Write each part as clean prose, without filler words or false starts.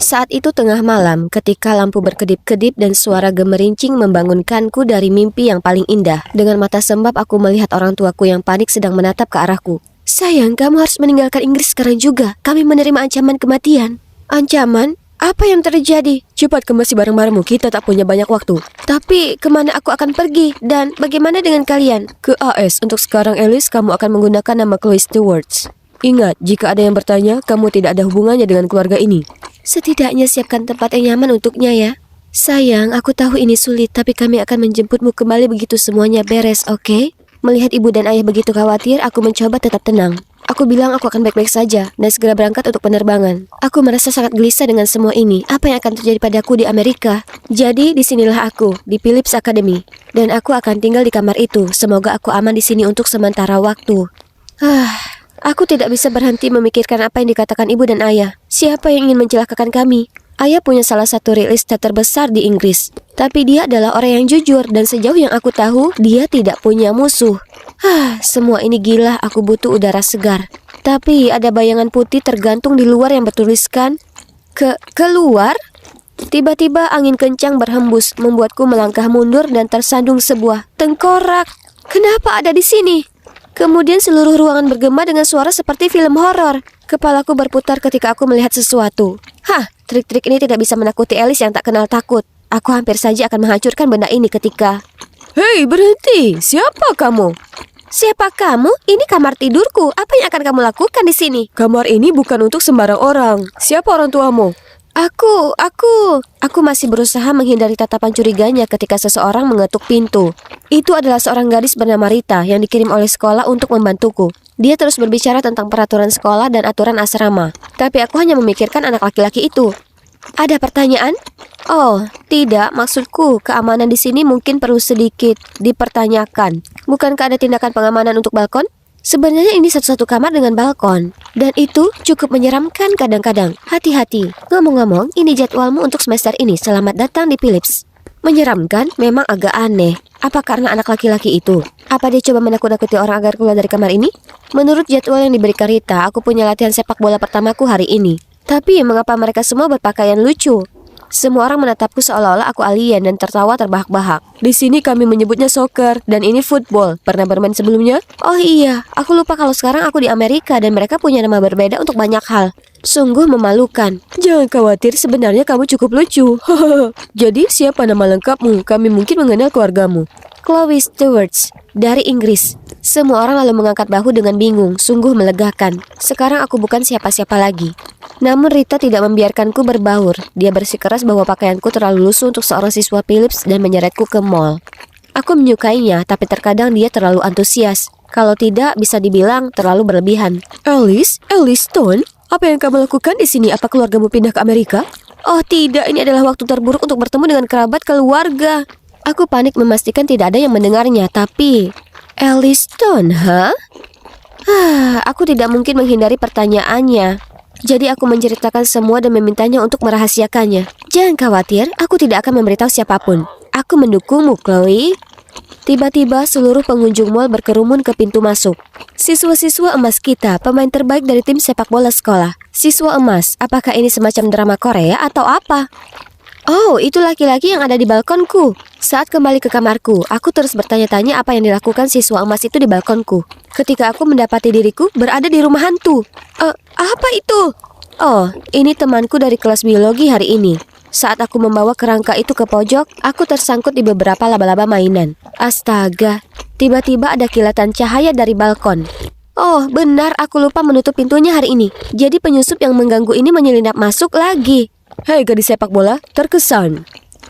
Saat itu tengah malam, ketika lampu berkedip-kedip dan suara gemerincing membangunkanku dari mimpi yang paling indah. Dengan mata sembab aku melihat orang tuaku yang panik sedang menatap ke arahku. Sayang, kamu harus meninggalkan Inggris sekarang juga. Kami menerima ancaman kematian. Ancaman? Apa yang terjadi? Cepat kemasi barang-barangmu, kita tak punya banyak waktu. Tapi kemana aku akan pergi? Dan bagaimana dengan kalian? Ke AS. Untuk sekarang Alice, kamu akan menggunakan nama Chloe Stewarts. Ingat, jika ada yang bertanya, kamu tidak ada hubungannya dengan keluarga ini. Setidaknya siapkan tempat yang nyaman untuknya ya. Sayang, aku tahu ini sulit, tapi kami akan menjemputmu kembali begitu semuanya beres, oke? Melihat ibu dan ayah begitu khawatir, aku mencoba tetap tenang. Aku bilang aku akan baik-baik saja dan segera berangkat untuk penerbangan. Aku merasa sangat gelisah dengan semua ini. Apa yang akan terjadi padaku di Amerika? Jadi disinilah aku, di Phillips Academy. Dan aku akan tinggal di kamar itu. Semoga aku aman di sini untuk sementara waktu. Aku tidak bisa berhenti memikirkan apa yang dikatakan ibu dan ayah. Siapa yang ingin mencelakakan kami? Ayah punya salah satu real estate terbesar di Inggris. Tapi dia adalah orang yang jujur dan sejauh yang aku tahu, dia tidak punya musuh. Semua ini gila, aku butuh udara segar. Tapi ada bayangan putih tergantung di luar yang bertuliskan keluar. Tiba-tiba angin kencang berhembus, membuatku melangkah mundur dan tersandung sebuah tengkorak. Kenapa ada di sini? Kemudian seluruh ruangan bergema dengan suara seperti film horor. Kepalaku berputar ketika aku melihat sesuatu. Trik-trik ini tidak bisa menakuti Alice yang tak kenal takut. Aku hampir saja akan menghancurkan benda ini ketika... Hei, berhenti! Siapa kamu? Siapa kamu? Ini kamar tidurku. Apa yang akan kamu lakukan di sini? Kamar ini bukan untuk sembarang orang. Siapa orang tuamu? Aku masih berusaha menghindari tatapan curiganya ketika seseorang mengetuk pintu. Itu adalah seorang gadis bernama Rita yang dikirim oleh sekolah untuk membantuku. Dia terus berbicara tentang peraturan sekolah dan aturan asrama. Tapi aku hanya memikirkan anak laki-laki itu. Ada pertanyaan? Oh, tidak. Maksudku, keamanan di sini mungkin perlu sedikit dipertanyakan. Bukankah ada tindakan pengamanan untuk balkon? Sebenarnya ini satu-satu kamar dengan balkon. Dan itu cukup menyeramkan kadang-kadang. Hati-hati. Ngomong-ngomong, ini jadwalmu untuk semester ini. Selamat datang di Phillips. Menyeramkan? Memang agak aneh. Apa karena anak laki-laki itu? Apa dia coba menakut-nakuti orang agar keluar dari kamar ini? Menurut jadwal yang diberikan Rita, aku punya latihan sepak bola pertamaku hari ini. Tapi mengapa mereka semua berpakaian lucu? Semua orang menatapku seolah-olah aku alien dan tertawa terbahak-bahak. Di sini kami menyebutnya soccer dan ini football. Pernah bermain sebelumnya? Oh iya, aku lupa kalau sekarang aku di Amerika dan mereka punya nama berbeda untuk banyak hal. Sungguh memalukan. Jangan khawatir, sebenarnya kamu cukup lucu. Jadi siapa nama lengkapmu? Kami mungkin mengenal keluargamu. Chloe Stewarts, dari Inggris. Semua orang lalu mengangkat bahu dengan bingung. Sungguh melegakan. Sekarang aku bukan siapa-siapa lagi. Namun Rita tidak membiarkanku berbaur. Dia bersikeras bahwa pakaianku terlalu lusuh untuk seorang siswa Phillips dan menyeretku ke mall. Aku menyukainya, tapi terkadang dia terlalu antusias. Kalau tidak, bisa dibilang terlalu berlebihan. Alice Stone, apa yang kamu lakukan di sini? Apa keluargamu pindah ke Amerika? Oh tidak, ini adalah waktu terburuk untuk bertemu dengan kerabat keluarga. Aku panik memastikan tidak ada yang mendengarnya, tapi... Alice Stone, Aku tidak mungkin menghindari pertanyaannya. Jadi aku menceritakan semua dan memintanya untuk merahasiakannya. Jangan khawatir, aku tidak akan memberitahu siapapun. Aku mendukungmu, Chloe. Tiba-tiba seluruh pengunjung mal berkerumun ke pintu masuk. Siswa-siswa emas kita, pemain terbaik dari tim sepak bola sekolah. Siswa emas, apakah ini semacam drama Korea atau apa? Oh, itu laki-laki yang ada di balkonku. Saat kembali ke kamarku, aku terus bertanya-tanya apa yang dilakukan siswa emas itu di balkonku. Ketika aku mendapati diriku berada di rumah hantu. Apa itu? Oh, ini temanku dari kelas biologi hari ini. Saat aku membawa kerangka itu ke pojok, aku tersangkut di beberapa laba-laba mainan. Astaga, tiba-tiba ada kilatan cahaya dari balkon. Oh, benar, aku lupa menutup pintunya hari ini. Jadi penyusup yang mengganggu ini menyelinap masuk lagi. Hei gadis sepak bola, terkesan.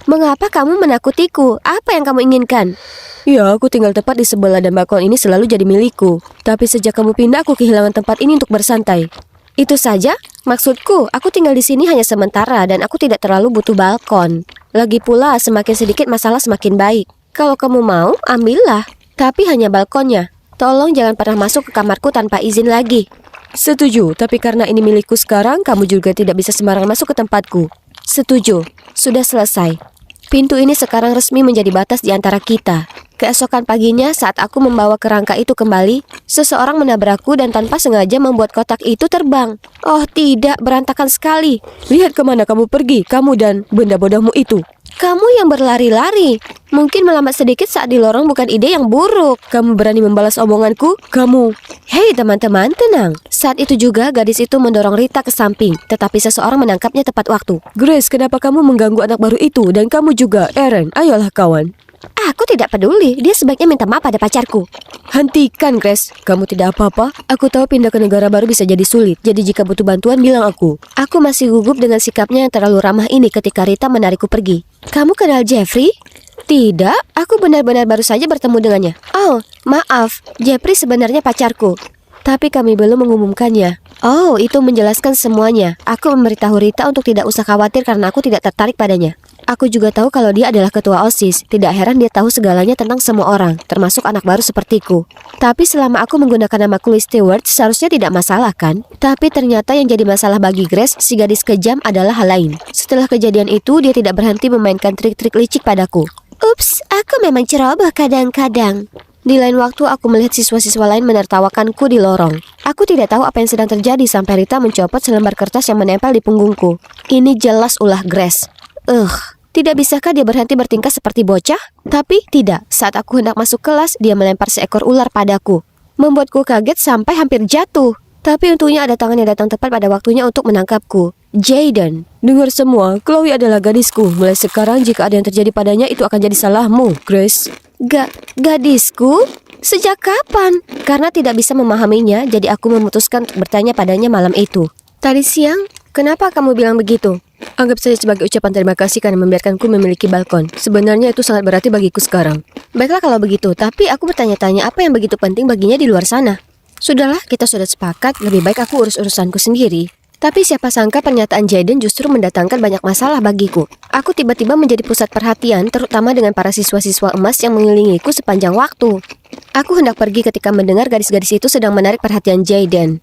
Mengapa kamu menakutiku? Apa yang kamu inginkan? Ya, aku tinggal tepat di sebelah dan balkon ini selalu jadi milikku. Tapi sejak kamu pindah, aku kehilangan tempat ini untuk bersantai. Itu saja? Maksudku, aku tinggal di sini hanya sementara dan aku tidak terlalu butuh balkon. Lagi pula, semakin sedikit masalah semakin baik. Kalau kamu mau, ambillah. Tapi hanya balkonnya. Tolong jangan pernah masuk ke kamarku tanpa izin lagi. Setuju, tapi karena ini milikku sekarang, kamu juga tidak bisa sembarangan masuk ke tempatku. Setuju, sudah selesai. Pintu ini sekarang resmi menjadi batas di antara kita. Keesokan paginya saat aku membawa kerangka itu kembali, seseorang menabrakku dan tanpa sengaja membuat kotak itu terbang. Oh tidak, berantakan sekali. Lihat kemana kamu pergi, kamu dan benda bodohmu itu. Kamu yang berlari-lari. Mungkin melambat sedikit saat di lorong bukan ide yang buruk. Kamu berani membalas omonganku? Kamu. Hei teman-teman, tenang. Saat itu juga gadis itu mendorong Rita ke samping, tetapi seseorang menangkapnya tepat waktu. Grace, kenapa kamu mengganggu anak baru itu? Dan kamu juga, Aaron. Ayolah kawan. Aku tidak peduli, dia sebaiknya minta maaf pada pacarku. Hentikan, Grace. Kamu tidak apa-apa? Aku tahu pindah ke negara baru bisa jadi sulit. Jadi jika butuh bantuan, bilang aku. Aku masih gugup dengan sikapnya yang terlalu ramah ini ketika Rita menarikku pergi. Kamu kenal Jeffrey? Tidak, aku benar-benar baru saja bertemu dengannya. Oh, maaf. Jeffrey sebenarnya pacarku. Tapi kami belum mengumumkannya. Oh, itu menjelaskan semuanya. Aku memberitahu Rita untuk tidak usah khawatir karena aku tidak tertarik padanya. Aku juga tahu kalau dia adalah ketua OSIS. Tidak heran dia tahu segalanya tentang semua orang, termasuk anak baru sepertiku. Tapi selama aku menggunakan nama Chloe Stewart, seharusnya tidak masalah kan? Tapi ternyata yang jadi masalah bagi Grace, si gadis kejam, adalah hal lain. Setelah kejadian itu, dia tidak berhenti memainkan trik-trik licik padaku. Ups, aku memang ceroboh kadang-kadang. Di lain waktu, aku melihat siswa-siswa lain menertawakanku di lorong. Aku tidak tahu apa yang sedang terjadi sampai Rita mencopot selembar kertas yang menempel di punggungku. Ini jelas ulah Grace. Tidak bisakah dia berhenti bertingkah seperti bocah? Tapi tidak, saat aku hendak masuk kelas, dia melempar seekor ular padaku. Membuatku kaget sampai hampir jatuh. Tapi untungnya ada tangan yang datang tepat pada waktunya untuk menangkapku. Jaden. Dengar semua, Chloe adalah gadisku. Mulai sekarang jika ada yang terjadi padanya, itu akan jadi salahmu, Grace. Gadisku? Sejak kapan? Karena tidak bisa memahaminya, jadi aku memutuskan untuk bertanya padanya malam itu. Tadi siang, kenapa kamu bilang begitu? Anggap saja sebagai ucapan terima kasih karena membiarkanku memiliki balkon. Sebenarnya itu sangat berarti bagiku sekarang. Baiklah kalau begitu, tapi aku bertanya-tanya apa yang begitu penting baginya di luar sana. Sudahlah, kita sudah sepakat, lebih baik aku urus urusanku sendiri. Tapi siapa sangka pernyataan Jaden justru mendatangkan banyak masalah bagiku. Aku tiba-tiba menjadi pusat perhatian, terutama dengan para siswa-siswa emas yang mengelilingiku sepanjang waktu. Aku hendak pergi ketika mendengar gadis-gadis itu sedang menarik perhatian Jaden.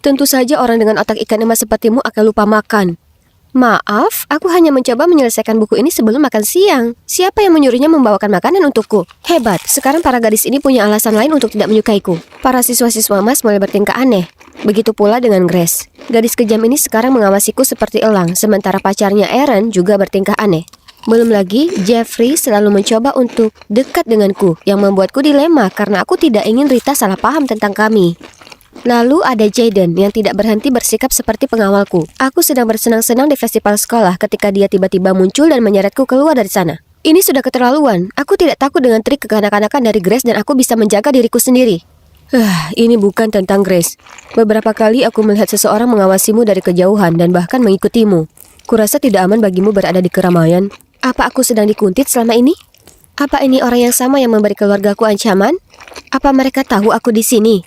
Tentu saja orang dengan otak ikan emas sepertimu akan lupa makan. Maaf, aku hanya mencoba menyelesaikan buku ini sebelum makan siang. Siapa yang menyuruhnya membawakan makanan untukku? Hebat, sekarang para gadis ini punya alasan lain untuk tidak menyukaiku. Para siswa-siswa emas mulai bertingkah aneh. Begitu pula dengan Grace. Gadis kejam ini sekarang mengawasiku seperti elang, sementara pacarnya Aaron juga bertingkah aneh. Belum lagi, Jeffrey selalu mencoba untuk dekat denganku, yang membuatku dilema karena aku tidak ingin Rita salah paham tentang kami. Lalu ada Jaden yang tidak berhenti bersikap seperti pengawalku. Aku sedang bersenang-senang di festival sekolah ketika dia tiba-tiba muncul dan menyeretku keluar dari sana. Ini sudah keterlaluan. Aku tidak takut dengan trik kekanak-kanakan dari Grace dan aku bisa menjaga diriku sendiri. Ini bukan tentang Grace. Beberapa kali aku melihat seseorang mengawasimu dari kejauhan dan bahkan mengikutimu. Kurasa tidak aman bagimu berada di keramaian. Apa aku sedang dikuntit selama ini? Apa ini orang yang sama yang memberi keluargaku ancaman? Apa mereka tahu aku di sini?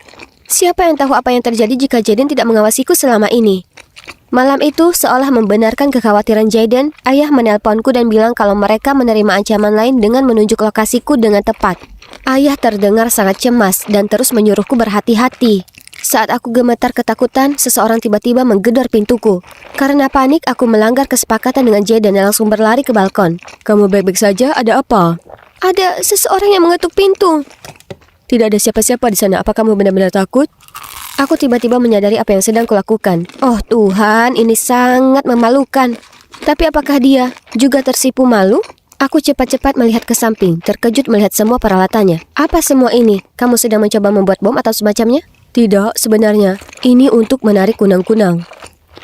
Siapa yang tahu apa yang terjadi jika Jaden tidak mengawasiku selama ini? Malam itu, seolah membenarkan kekhawatiran Jaden, ayah menelponku dan bilang kalau mereka menerima ancaman lain dengan menunjuk lokasiku dengan tepat. Ayah terdengar sangat cemas dan terus menyuruhku berhati-hati. Saat aku gemetar ketakutan, seseorang tiba-tiba menggedor pintuku. Karena panik, aku melanggar kesepakatan dengan Jaden dan langsung berlari ke balkon. Kamu baik-baik saja? Ada apa? Ada seseorang yang mengetuk pintu. Tidak ada siapa-siapa di sana. Apa kamu benar-benar takut? Aku tiba-tiba menyadari apa yang sedang kulakukan. Oh Tuhan, ini sangat memalukan. Tapi apakah dia juga tersipu malu? Aku cepat-cepat melihat ke samping, terkejut melihat semua peralatannya. Apa semua ini? Kamu sedang mencoba membuat bom atau semacamnya? Tidak, sebenarnya. Ini untuk menarik kunang-kunang.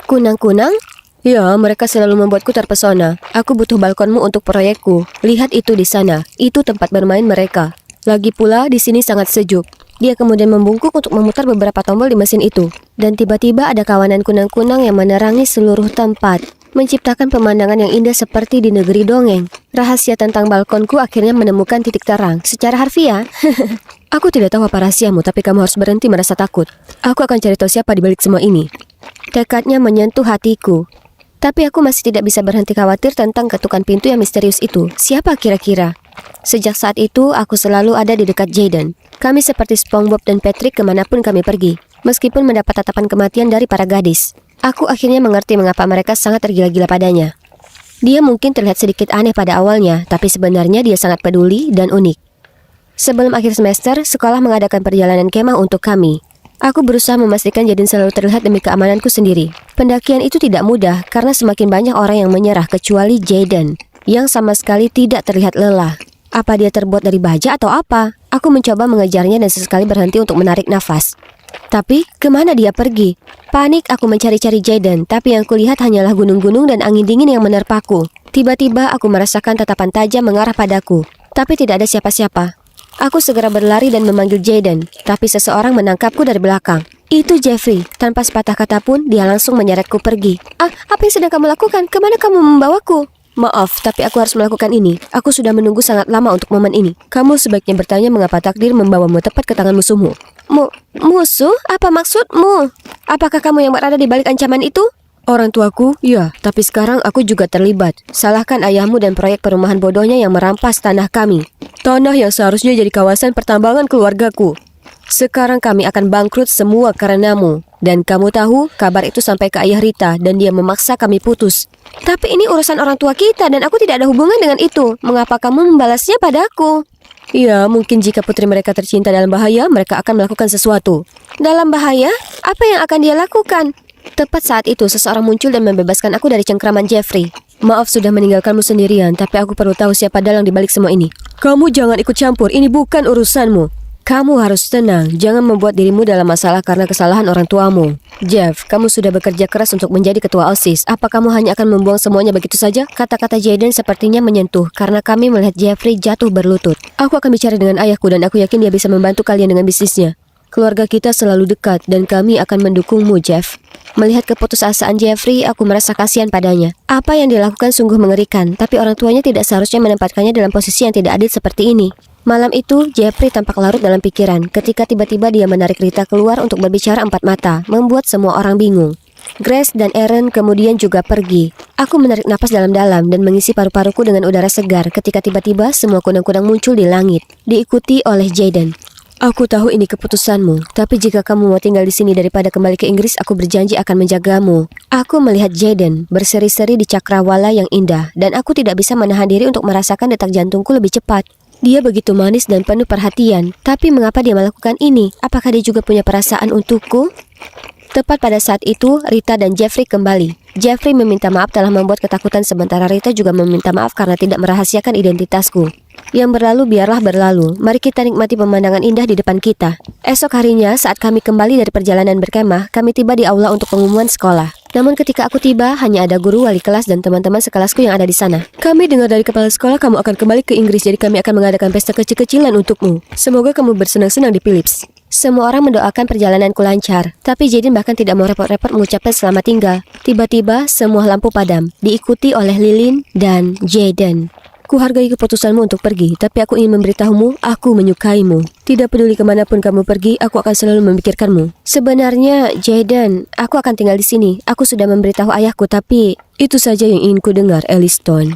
Kunang-kunang? Ya, mereka selalu membuatku terpesona. Aku butuh balkonmu untuk proyekku. Lihat itu di sana. Itu tempat bermain mereka. Lagi pula, di sini sangat sejuk. Dia kemudian membungkuk untuk memutar beberapa tombol di mesin itu. Dan tiba-tiba ada kawanan kunang-kunang yang menerangi seluruh tempat, menciptakan pemandangan yang indah seperti di negeri dongeng. Rahasia tentang balkonku akhirnya menemukan titik terang. Secara harfiah, aku tidak tahu apa rahasiamu, tapi kamu harus berhenti merasa takut. Aku akan cari tahu siapa di balik semua ini. Tekadnya menyentuh hatiku. Tapi aku masih tidak bisa berhenti khawatir tentang ketukan pintu yang misterius itu. Siapa kira-kira? Sejak saat itu, aku selalu ada di dekat Jaden. Kami seperti SpongeBob dan Patrick kemanapun kami pergi, meskipun mendapat tatapan kematian dari para gadis. Aku akhirnya mengerti mengapa mereka sangat tergila-gila padanya. Dia mungkin terlihat sedikit aneh pada awalnya, tapi sebenarnya dia sangat peduli dan unik. Sebelum akhir semester, sekolah mengadakan perjalanan kemah untuk kami. Aku berusaha memastikan Jaden selalu terlihat demi keamananku sendiri. Pendakian itu tidak mudah karena semakin banyak orang yang menyerah kecuali Jaden, yang sama sekali tidak terlihat lelah. Apa dia terbuat dari baja atau apa? Aku mencoba mengejarnya dan sesekali berhenti untuk menarik nafas. Tapi, kemana dia pergi? Panik aku mencari-cari Jaden, tapi yang kulihat hanyalah gunung-gunung dan angin dingin yang menerpaku. Tiba-tiba aku merasakan tatapan tajam mengarah padaku, tapi tidak ada siapa-siapa. Aku segera berlari dan memanggil Jaden, tapi seseorang menangkapku dari belakang. Itu Jeffrey. Tanpa sepatah kata pun, dia langsung menyeretku pergi. Apa yang sedang kamu lakukan? Kemana kamu membawaku? Maaf, tapi aku harus melakukan ini. Aku sudah menunggu sangat lama untuk momen ini. Kamu sebaiknya bertanya mengapa takdir membawamu tepat ke tangan musuhmu. Musuh? Apa maksudmu? Apakah kamu yang berada di balik ancaman itu? Orang tuaku, ya, tapi sekarang aku juga terlibat. Salahkan ayahmu dan proyek perumahan bodohnya yang merampas tanah kami. Tanah yang seharusnya jadi kawasan pertambangan keluargaku. Sekarang kami akan bangkrut semua karenamu. Dan kamu tahu, kabar itu sampai ke ayah Rita dan dia memaksa kami putus. Tapi ini urusan orang tua kita dan aku tidak ada hubungan dengan itu. Mengapa kamu membalasnya padaku? Ya, mungkin jika putri mereka tercinta dalam bahaya, mereka akan melakukan sesuatu. Dalam bahaya? Apa yang akan dia lakukan? Tepat saat itu, seseorang muncul dan membebaskan aku dari cengkraman Jeffrey. Maaf sudah meninggalkanmu sendirian, tapi aku perlu tahu siapa dalang di balik semua ini. Kamu jangan ikut campur, ini bukan urusanmu. Kamu harus tenang, jangan membuat dirimu dalam masalah karena kesalahan orang tuamu. Jeff, kamu sudah bekerja keras untuk menjadi ketua OSIS. Apa kamu hanya akan membuang semuanya begitu saja? Kata-kata Jaden sepertinya menyentuh karena kami melihat Jeffrey jatuh berlutut. Aku akan bicara dengan ayahku dan aku yakin dia bisa membantu kalian dengan bisnisnya. Keluarga kita selalu dekat dan kami akan mendukungmu, Jeff. Melihat keputusasaan Jeffrey, aku merasa kasihan padanya. Apa yang dilakukan sungguh mengerikan, tapi orang tuanya tidak seharusnya menempatkannya dalam posisi yang tidak adil seperti ini. Malam itu, Jeffrey tampak larut dalam pikiran ketika tiba-tiba dia menarik Rita keluar untuk berbicara empat mata, membuat semua orang bingung. Grace dan Aaron kemudian juga pergi. Aku menarik napas dalam-dalam dan mengisi paru-paruku dengan udara segar ketika tiba-tiba semua kudang-kudang muncul di langit, diikuti oleh Jaden. Aku tahu ini keputusanmu, tapi jika kamu mau tinggal di sini daripada kembali ke Inggris, aku berjanji akan menjagamu. Aku melihat Jaden berseri-seri di cakrawala yang indah, dan aku tidak bisa menahan diri untuk merasakan detak jantungku lebih cepat. Dia begitu manis dan penuh perhatian, tapi mengapa dia melakukan ini? Apakah dia juga punya perasaan untukku? Tepat pada saat itu, Rita dan Jeffrey kembali. Jeffrey meminta maaf telah membuat ketakutan, sementara Rita juga meminta maaf karena tidak merahasiakan identitasku. Yang berlalu biarlah berlalu, mari kita nikmati pemandangan indah di depan kita. Esok harinya, saat kami kembali dari perjalanan berkemah, kami tiba di aula untuk pengumuman sekolah. Namun ketika aku tiba, hanya ada guru, wali kelas, dan teman-teman sekelasku yang ada di sana. Kami dengar dari kepala sekolah kamu akan kembali ke Inggris, jadi kami akan mengadakan pesta kecil-kecilan untukmu. Semoga kamu bersenang-senang di Philips. Semua orang mendoakan perjalananku lancar, tapi Jaden bahkan tidak mau repot-repot mengucapkan selamat tinggal. Tiba-tiba, semua lampu padam, diikuti oleh Lilin dan Jaden. Kuhargai keputusanmu untuk pergi, tapi aku ingin memberitahumu, aku menyukaimu. Tidak peduli kemanapun kamu pergi, aku akan selalu memikirkanmu. Sebenarnya, Jaden, aku akan tinggal di sini. Aku sudah memberitahu ayahku, tapi itu saja yang ingin ku dengar, Elliston.